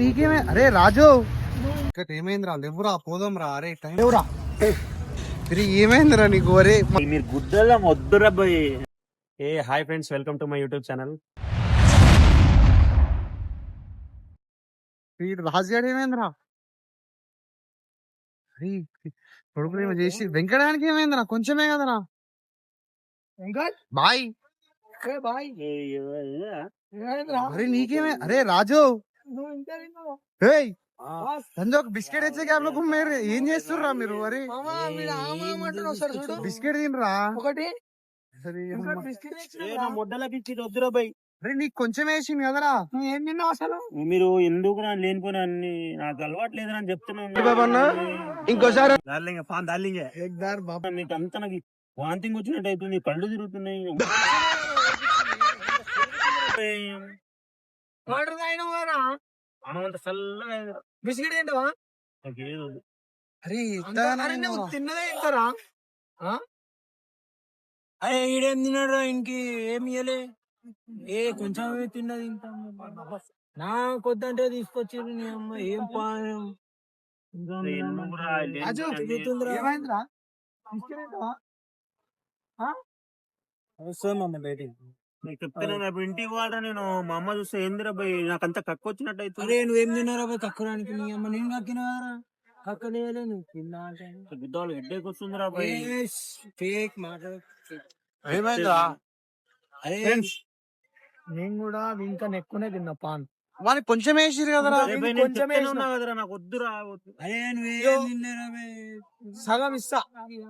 నీకేమే అరే రాజు ఇక్కడ ఏమైందిరా లేవురా పోదాం రా అరే టైం లేవురా ఏమైందిరా నీకు అరే మీరు గుద్దల వద్దురా boy. Hi friends, welcome to my YouTube channel. రాజుగాడు ఏమైందిరా అరే కొడుకు ఏమో చేసి వెంకటానికి ఏమైందిరా కొంచెమే కదరా బాయ్ అరే నీకేమే అరే రాజు ఒక బిస్కెట్ వచ్చే గ్యాప్ లో మీరు ఏం చేస్తుర్రా మీరు అరే బిస్కెట్ తినరా ఒకటి ముద్దల పిచ్చి వద్దురా బాయ్. అరే నీకు కొంచెం వేసింది కదరా నువ్వు ఏం తిన్నావు అసలు మీరు ఎందుకు లేనిపోయిన అన్ని నాకు అలవాటు లేదని అని చెప్తున్నాను. ఇంకోసారి మీకు అంతా నాకు వాంతింగ్ వచ్చినట్టు అవుతుంది, కళ్ళు తిరుగుతున్నాయి. మనం అంత చల్లగా బిస్కెట్ తింటావా? అరే తిన్నదే ఇంతరా అరే ఈడేం తిన్నాడు ఇంకి ఏమి ఇయ్యలే కొంచెం తిన్నది ఇంత నా కొద్దంటే తీసుకొచ్చారు నీ అమ్మ ఏం పాయం ఇంటికి వాడా నేను మా అమ్మ చూస్తే ఏందిరా బాయ్ నాకు అంత కక్క వచ్చినట్టు అవుతుంది. అరే నువ్వేం తిన్నారా బాయ్ కక్కడానికి నీ అమ్మ నేను కక్కినవారా కక్కలేలే నువ్వు తిన్నా గుద్దాలు హెడ్డేక్ వస్తుందిరా బాయ్. ఫేక్ మాట అరే నేను కూడా ఇంకా ఎక్కువనే తిన్నా పాన్ వానికి కొంచెం వేసిరు కదరా కదరా నాకు వద్దురా. అరే నువ్వేం తిన్నారా సగం ఇస్తా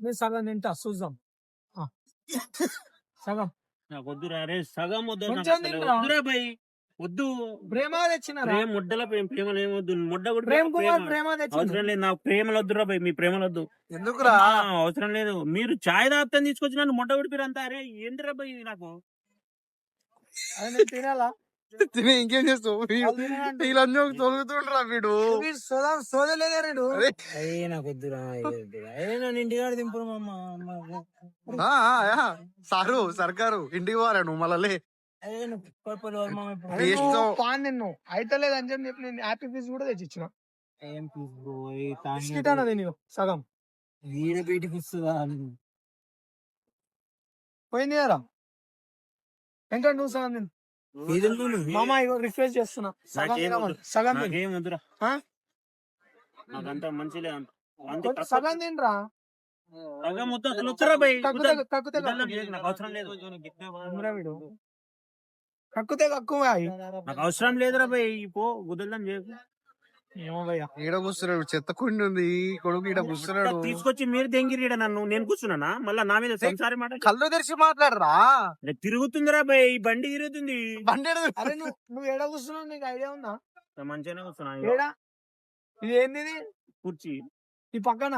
నేను సగం తింటా చూద్దాం సగం నాకు వద్దురా. అరే సగం వద్దురా బాయ్ వద్దు. ప్రేమ తెచ్చినారా ముడ్డల ప్రేమలు ఏమొద్దు. ముడ్డ ప్రేమ కుమార్ ప్రేమ అవసరం లేదు నాకు, ప్రేమలు వద్దురా బాయ్, మీ ప్రేమలు వద్దు. ఎందుకురా అవసరం లేదు. మీరు చాయ్ తాగుతాను తీసుకొచ్చి నన్ను ముడ్డ ఉడిపిరు అంతా. అరే ఏంటిరా బాయ్ నాకు తినాలా తిని ఇంకేం చేస్తావు వీళ్ళందరూ తొలుగుతుండ్రా వీడు సోదలేదా రేడు నాకు వద్దురా నన్ను ఇంటికాడ దింపు సారు సర్కారు ఇంటికి పోరా నువ్వు మళ్ళీ పాన్ నిన్ను అయితే లేదని చెప్పి నేను హ్యాపీ పీస్ కూడా తెచ్చిచ్చిన ఏం బిస్కెట్ అన్నది నీవు సగం వీడ బయటికి వస్తుందా పోయింది కదా ఇంకా నువ్వు సగం తిను మామ రిక్వెస్ట్ చేస్తున్నా సగం నాకంతా మంచిలే సగం తినరా అవసరం లేదు. కక్కుతే కక్కువ నాకు అవసరం లేదురా బాయ్ పో గుద్దలని చేయకు. ఈడ కూర్చున్నాడు చెత్త కుండి ఉంది కొడుకు ఈడ కూర్చున్నాడు తీసుకొచ్చి మీరు దెంగిరీడ నన్ను నేను కూర్చున్నానా మళ్ళా నా మీద సంసారి మాట కళ్ళు తెరిచి మాట్లాడరా తిరుగుతుందిరా బాయ్ బండి తిరుగుతుంది. బండి అరే నువ్వు ఏడ కూర్చున్నావు నీకు ఐడియా ఉందా? మంచిగానే కూర్చున్నా. ఏడా ఇది ఏంది కుర్చీ ఈ పక్కన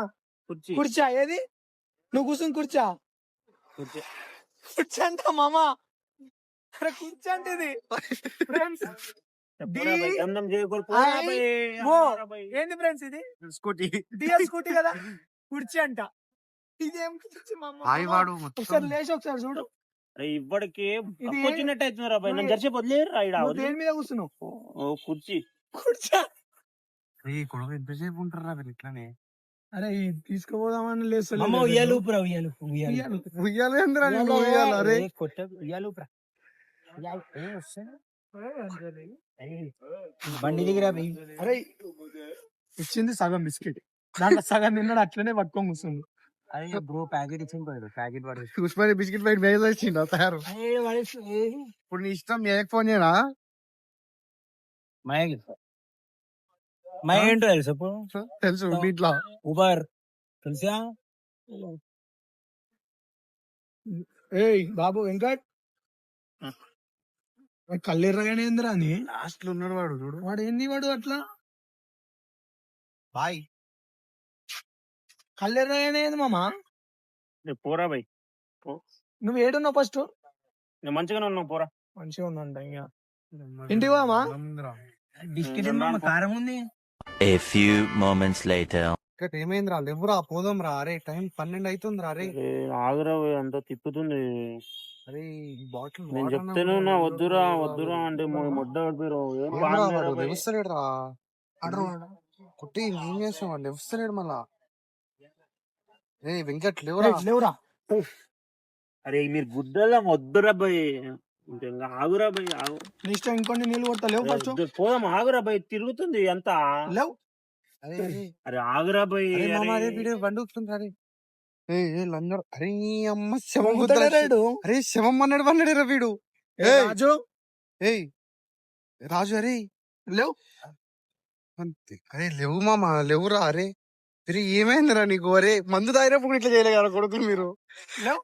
కుర్చీ కుర్చా ఏది నువ్వు కూర్చుని కుర్చా కుర్చీ కుర్చీ అంట మామ అరే కుర్చీ అంటే ఇది ఏంది ఫ్రెండ్స్ ఇది స్కూటీ డిఎల్ స్కూటీ కదా కుర్చీ అంట ఇదేం కుర్చీ వాడు ఒకసారి లేచి ఒకసారి చూడు ఇప్పటికే వచ్చినట్టు అవుతుంది రా బాయ్ నన్ను జరిసే వదిలేరు దేని మీద కూర్చున్నావు కుర్చీ కుర్చీ కొడుకు ఎంతసేపు ఉంటారా మీరు ఇట్లానే అరే తీసుకుపోదామని లేదు బండి దగ్గర అరే ఇచ్చింది సగం బిస్కెట్ దాంట్లో సగం తిన్నాడు అట్లనే పట్టుకొని కూర్చుంది. అరే బ్రో ప్యాకెట్ ఇచ్చింది ప్యాకెట్ చూసుకొని బిస్కెట్ బయట వేసి వచ్చిండు తయారు. ఇప్పుడు నీ ఇష్టం ఏక్ ఫోన్ చేయనా ఏంటో తెలుసు తెలుసు ఇంట్లో ఉబర్ తెలుసా? ఏయ్ బాబు వెంకట్ కళ్ళెర్రగానే ఏందిరా అని లాస్ట్ లో ఉన్నాడు వాడు చూడు వాడు ఏంది వాడు అట్లా బాయ్ కళ్ళెర్రగానే ఏంది మామా పోరా బాయ్ నువ్వు ఏడున్నావు ఫస్ట్ నేను మంచిగానే ఉన్నావు పోరా మంచిగా ఉన్నాంట ఇంకా ఇంటికి పోమా బిస్కెట్ కారం ఉంది. A few moments later. ఇక్కడ ఏమైందిరా లేవురా పోదాం రా అరే టైం 12 అవుతుంది రా అరే ఆగురా అంతా తిప్పుతుంది. అరే బాటిల్ నేను చెప్తాను నా వద్దురా వద్దురా అంటే ముడ్డ పడిపోయారు ఏం బాగలేరా భయ్. లెవస్తలేడు రా కుట్టి ఏం చేస్తాం వాడు లెవస్తలేడు మళ్ళా. రే వెంకట్ లేవురా లేవురా. అరే మీరు గుడ్డలా వద్దురా భయ్, ఇంకా ఆగురా భయ్ ఆగు. నీ ఇష్టం ఇంకొన్ని నీళ్ళు కొడతా. లేవు ఫస్ట్ పోదాం ఆగురా భయ్, తిరుగుతుంది అంతా. లేవు. అరే అరే అరే ఆగురా భయ్. అరే మామ అరే వీడియో బండి వస్తుంది. అరే లందరూ అరే ఈ అమ్మ శవం గుద్దరా. గుద్దలేడు. అరే శవం అన్నాడు రా వీడు. రాజు ఏయ్ రాజు అరే లేవు. అంతే. అరే లేవు మామ లేవురా. అరే అరే ఏమైందిరా నీకు? అరే మందు తాగినప్పుడు ఇట్లా చేయలే కదా కొడుకులు మీరు. లేవు.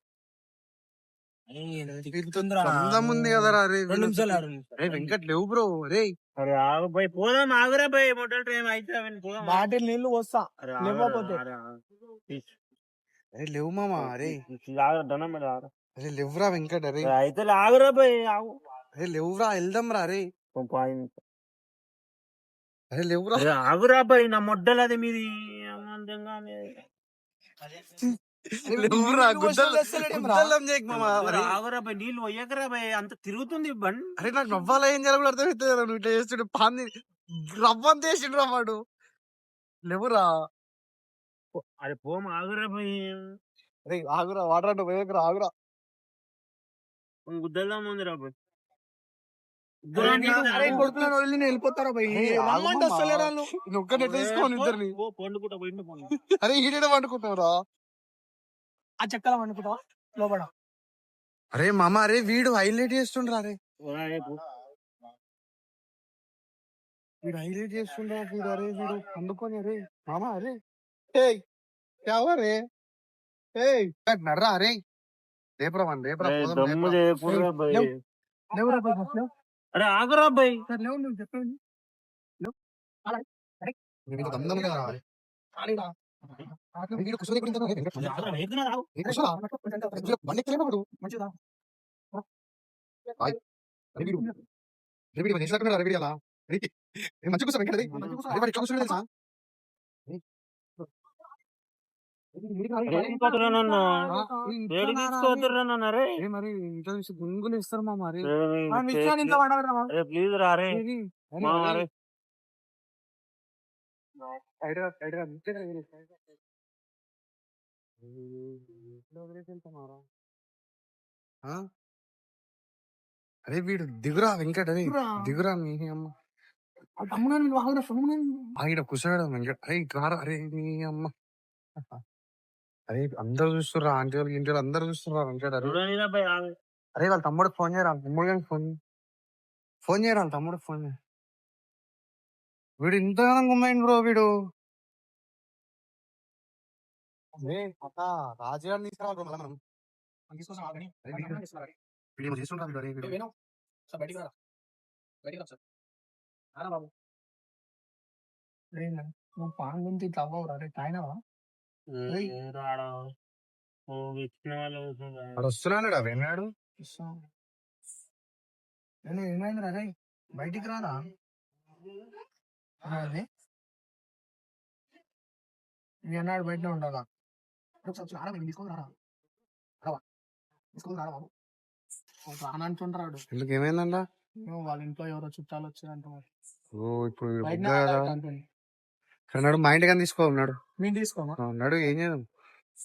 అందం ఉంది కదరా. అరే 2 నిమిషాలు ఆడు. అరే వెంకట్ లేవు బ్రో. అరే అరే ఆగు భయ్, పోదాం ఆగురా భయ్, మొదటి టైం అయితే పోదాం. బాటిల్ నీళ్లు వస్తా. అరే లేవకపోతే అరే లేవు మామ. అరే దండం మీద ఆగురా. అరే లేవురా వెంకట్. అరే అయితే ఆగురా భయ్ ఆగు. అరే లేవురా వెళ్దాం రా. అరే అరే లేవురా. అరే ఆగురా భయ్, నా మొడ్డలది మీది లేవురా గుద్దలం చేయకు మామ. అరే ఆగురా భయ్, నీళ్ళు పోయకరా భయ్, అంత తిరుగుతుంది బండి. అరే నాకు నవ్వాలా ఏం చేయాలి అర్థమవుతుంది. నువ్వు ఇట్లా చేస్తుండే పాంది రవ్వంత వేసిండు రా వాడు. లేవురా. అరే పోమ ఆగురా భయ్. అరే ఆగురా వాటర్ అంటే పోయకురా ఆగురా. గుద్దలా ఉందిరా భయ్. అరే కొడుకులను వదిలి నేను వెళ్ళిపోతారా భయ్. రమ్మంటే వస్తలేరు వాళ్ళు. నువ్వు ఒక్కనే తీసుకోని ఇద్దరిని. పండుకుంటా పోయిండు. అరే ఈడే వండుకుంటావురా. ఆ చెక్కల వండుకుంటావా లోపల? అరే మామ అరే వీడు హైలైట్ చేస్తుండ్రా. అరే వీడు హైలైట్ చేస్తుండ్రా వీడు. అరే వీడు అందుకొని అరే మామ. అరే ఏయ్ రే ఏయ్ నర్రా. అరే లేపురా మన లేపురా పోదాం, దమ్ము లేపురా. చేయకూడదురా భయ్. లేవురా భయ్ ఫస్ట్ లేవు. అరే ఆగురా భయ్. లేవు నువ్వు చెప్పండి. వీడు ఇంత దమ్దం కదరా. వీడు కుసరి గురించి అరే వెంకట్ ఆగురా, వేగంగా రావు. ఏ కుసరా? బండి ఎక్కలేనప్పుడు మంచిదా? అరే వీడు అరే వీడు చేసినట్టున్నాడు. అరే వీడు అలా అరే మంచి కూర్చో వెంకట్. అరే అరే వాడు ఇట్లా కూర్చోడు తెలుసా? ఏడికి పోతుర్రా నన్ను? ఏడికి తీసుకుపోతుర్రా నన్ను? అరే ఏ మరి ఇంట్లో చూసి గుంగులు ఇస్తారు మామ. అరే అరే ప్లీజ్ రా. అరే మా అరే అరే వీడు దిగురా వెంకట్. అరే దిగురా మీ అమ్మ. ఆగిడ కుసాడు వెంకట్. అరే రారా. అరే మీ అమ్మ. అరే అందరు చూస్తుర్రా. ఆంటీ వాళ్ళు ఇంటి వాళ్ళు అందరు చూస్తుర్రా వెంకట్. అరే చూడనిరా భయ్ ఆగు. అరే వాళ్ళ తమ్ముడికి ఫోన్ చేయరా. తమ్ముడు కానీ ఫోన్ చేయరా. వాళ్ళ తమ్ముడికి ఫోన్ చేయ. వీడు ఇంతగానో గుమ్మైంది బ్రో వీడు. రాజుగారిని తీసుకురావాలి బ్రో. మనం వీడు చేస్తుంటాం. నువ్వు పాన్ గురించి ఇట్లా అవ్వవు రే. తాయినావా? రాడా ఇచ్చిన వాళ్ళు వాడు వస్తున్నాడు విన్నాడు. ఏమైంది రే? బయటికి రారా. అదే మీ అన్నాడు బయటనే ఉండాలా. తీసుకొని రారా. తీసుకొని రారా బాబు. రానంటుంటాడు. ఎందుకు ఏమైందంట? వాళ్ళ ఇంట్లో ఎవరో చుట్టాలు వచ్చారంట. ఓ ఇప్పుడు వీడు బయటనే బుగ్గ కదా. అంటుంది. అన్నాడు మా ఇంటికి తీసుకో ఉన్నాడు. మేము తీసుకోమా? అన్నాడు ఏం చేద్దాం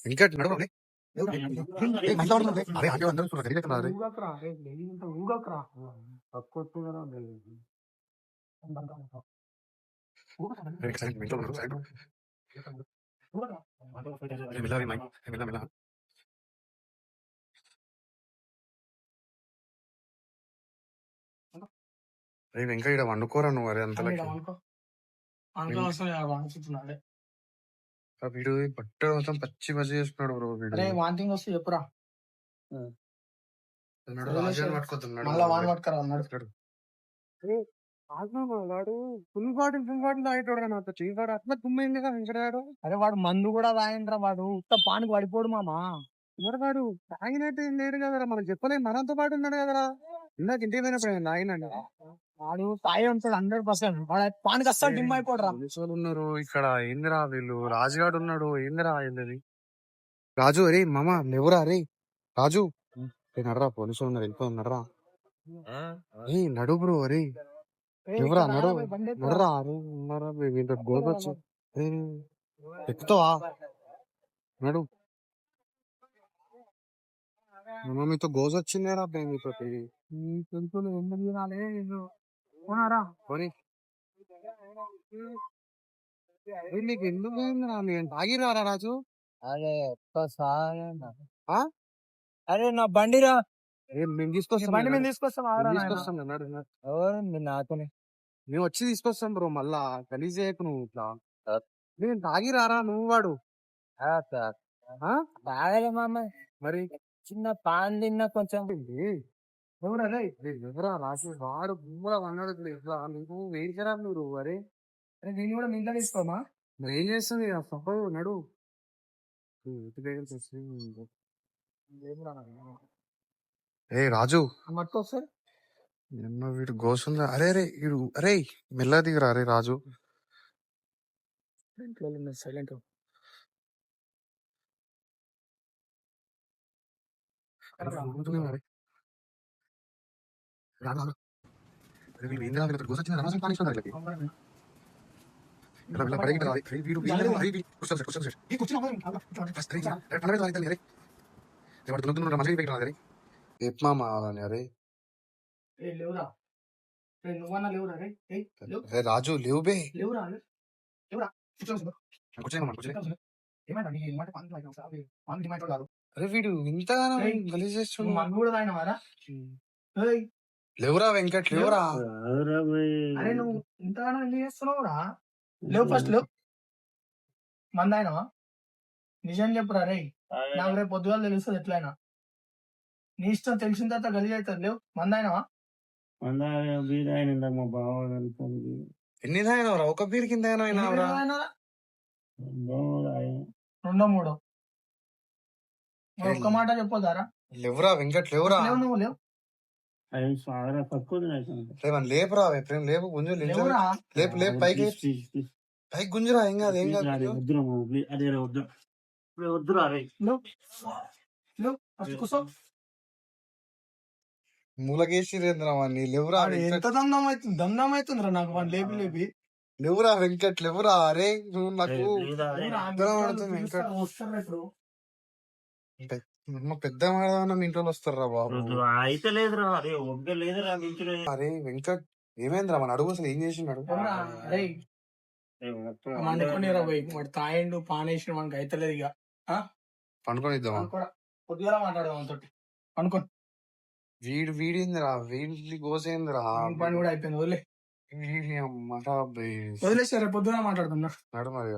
వెంకట్ నడు. ఊగకరా. ఊగకరా. అరే వెంకట ఇక్కడ వండుకోరా నువ్వు. అరే అంతలకి వీడు బట్ట మొత్తం పచ్చి పచ్చి చేసుకున్నాడు బ్రో వీడు. వాంతింగ్ వస్తే చెప్పురా. మళ్ళా వాడు పట్టుకరా అన్నాడు. వాడు ఫుల్ బాటిల్ తాగేటోడు నాతో వాడు అట్లా తుమ్మైంది కదా వెంకటాడు. అరే వాడు మందు కూడా తాగిండ్రా. వాడు ఉత్త పానికి పడిపోడు మామా. మరి వాడు తాగినట్టు ఏం లేడు కదరా. మనం చెప్పలేము. మనతో పాటు ఉన్నాడు కదరా. ఇందాక ఇంటికి పోయినప్పుడు తాగినాడు. వాడు తాగే ఉంటాడు 100%. వాడు పానికి అస్సలు డిమ్ అయిపోడరా. పోలీసులు ఉన్నారు ఇక్కడ. ఏందిరా వీళ్ళు. రాజుగాడు ఉన్నాడు. ఏందిరా ఏంది రాజు. అరే మామ లేవురా. అరే రాజు నడరా పోలీసులు ఉన్నారు వెళ్ళిపోదాం నడరా. నడు బ్రో అరే ఎవరా నడు నడరా అరే ఉన్నారా వీళ్ళతో గోదొచ్చు ఎక్కుతావా నడు. మీతో గోజు వచ్చిందేరా మీతో పోనీ నీకు ఎందుకు పోయిందిరా నేను తాగిరారా రాజు. అరే ఒక్కసారి అరే నా బండిరా మేము తీసుకొస్తాం బండి మేము తీసుకొస్తాం తీసుకొస్తాం నడు ఎవరు నాతోనే మేము వచ్చి తీసుకొస్తాం బ్రో మళ్ళా గలీజ్ చేయకు నువ్వు ఇట్లా. నేను తాగిరారా నువ్వు వాడు తాగలే మామ మరి చిన్న పాన్ తిన్నా కొంచెం ఎవరా రాజు వాడు గుమ్మల అన్నాడు ఇట్లా నువ్వు వేయించరా మీరు అరే దీన్ని కూడా మింత తీసుకోమా మరి ఏం చేస్తుంది నడు. ఏ రాజు పట్టుకోసారి వీడు గోసుందా అరే అరే వీడు అరే మెల్ల దిగరా అరే రాజు. సైలెంట్ అరే రాజు లేవు బే అరే వీడు ఇంతగానో గలీజ్ చేస్తున్నాడు. లేవురా వెంకట్ లేవురా. అరే నువ్వు ఇంతగానో ఎందుకు చేస్తున్నావురా లేవు ఫస్ట్ లేవు మంది ఆయనవా నిజం చెప్పురా రే నాకు రేపు పొద్దుగాలు తెలుస్తుంది ఎట్లయినా నీ ఇష్టం తెలిసిన తర్వాత గలీజ్ అవుతుంది లేవు మంది ఆయనవా మా బావ ఎన్ని తాగినవరా ఒక బీర్ కింద రెండో మూడో ఒక్క మాట చెప్పొద్దారా లేవురా వెంకట్ లేవురా. లేవు నువ్వు లేవు లేపురా ప్రేమ్ లేపు గుంజు లేవురా లేపు లేపు పైకి పైకి గుంజురా ఏం కాదు ఏం కాదు. వద్దురా రే లేవు లేవు ఫస్ట్ కూర్చో మూలకేసిరేంద్ర వాడిని లేవురా ఎంత దమ్దం అవుతుందిరా నాకు వాడిని లేపి లేపి లేవురా వెంకట్ లేవురా అరే నువ్వు నాకు పెద్ద మేడం మీ ఇంట్లో వస్తారా బాబు. అయితే లేదురా అరే ఒక్క లేదురా మించులే. అరే వెంకట్ ఏమైందిరా మన అడుగు అసలు ఏం చేసినాడు. వండుకొనిరా పోయి వాడు తాయిండు పానేసిన మనకి అయితలేదు ఇక పండుకొని ఇద్దామా పొద్దుగా మాట్లాడదాం మనతో అనుకో వీడిందిరా వీడి గోసేందిరా పని కూడా అయిపోయింది వదిలే వీడి అమ్మ వదిలేసారా పొద్దుగా మాట్లాడుతున్నా నడు మరి